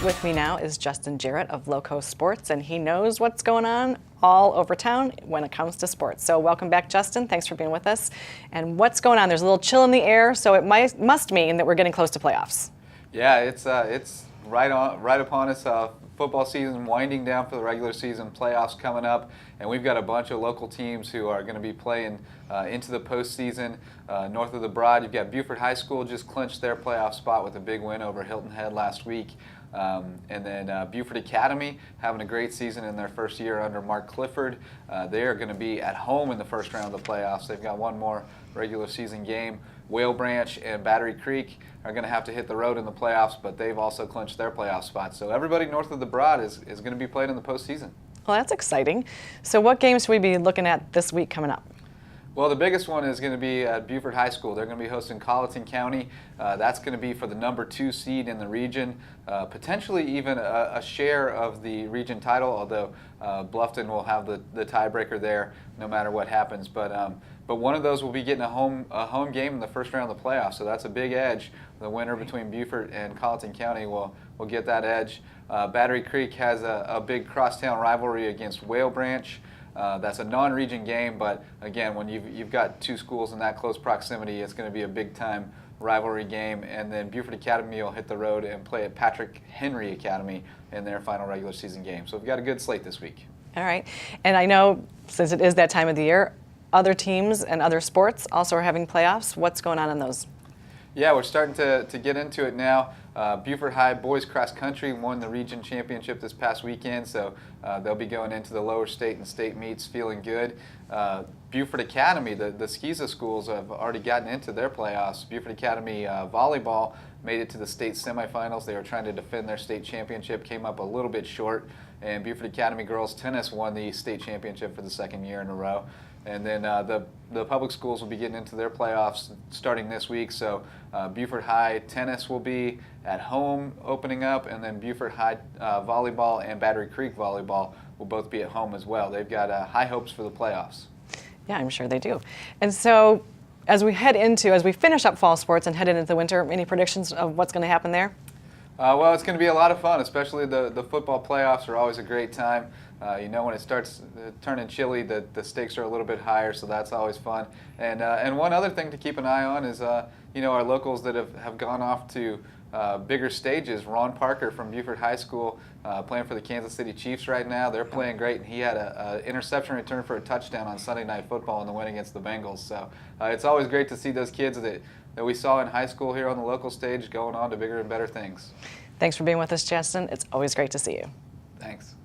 With me now is Justin Jarrett of Lowco Sports, and he knows what's going on all over town when it comes to sports. So welcome back, Justin. Thanks for being with us. And what's going on? There's a little chill in the air, so it must mean that we're getting close to playoffs. Yeah, it's right upon us. Football season winding down for the regular season, playoffs coming up, and we've got a bunch of local teams who are going to be playing into the postseason. North of the Broad, you've got Beaufort High School just clinched their playoff spot with a big win over Hilton Head last week. And then Beaufort Academy having a great season in their first year under Mark Clifford. They are going to be at home in the first round of the playoffs. They've got one more regular season game. Whale Branch and Battery Creek are going to have to hit the road in the playoffs, but they've also clinched their playoff spots. So everybody north of the Broad is going to be playing in the postseason. Well, that's exciting. So what games should we be looking at this week coming up? Well, the biggest one is going to be at Beaufort High School. They're going to be hosting Colleton County. That's going to be for the #2 seed in the region, potentially even a share of the region title, although Bluffton will have the tiebreaker there no matter what happens. But one of those will be getting a home game in the first round of the playoffs, so that's a big edge. The winner between Beaufort and Colleton County will get that edge. Battery Creek has a big crosstown rivalry against Whale Branch. That's a non-region game, but again, when you've got two schools in that close proximity, it's going to be a big-time rivalry game. And then Beaufort Academy will hit the road and play at Patrick Henry Academy in their final regular season game. So we've got a good slate this week. All right. And I know, since it is that time of the year, other teams and other sports also are having playoffs. What's going on in those? Yeah, we're starting to get into it now. Beaufort High boys cross country won the region championship this past weekend, so they'll be going into the lower state and state meets feeling good. Beaufort Academy, the SCISA schools have already gotten into their playoffs. Beaufort Academy volleyball made it to the state semifinals. They were trying to defend their state championship, came up a little bit short, and Beaufort Academy girls tennis won the state championship for the second year in a row. And then the public schools will be getting into their playoffs starting this week. So Beaufort High tennis will be at home opening up, and then Beaufort High volleyball and Battery Creek volleyball will both be at home as well. They've got high hopes for the playoffs. Yeah, I'm sure they do. And so as we finish up fall sports and head into the winter, any predictions of what's going to happen there? Well, it's going to be a lot of fun, especially the football playoffs are always a great time. You know, when it starts turning chilly, the stakes are a little bit higher, so that's always fun. And one other thing to keep an eye on is, you know, our locals that have gone off to bigger stages. Ron Parker from Beaufort High School playing for the Kansas City Chiefs right now. They're playing great, and he had an interception return for a touchdown on Sunday Night Football in the win against the Bengals. So it's always great to see those kids that we saw in high school here on the local stage going on to bigger and better things. Thanks for being with us, Justin. It's always great to see you. Thanks.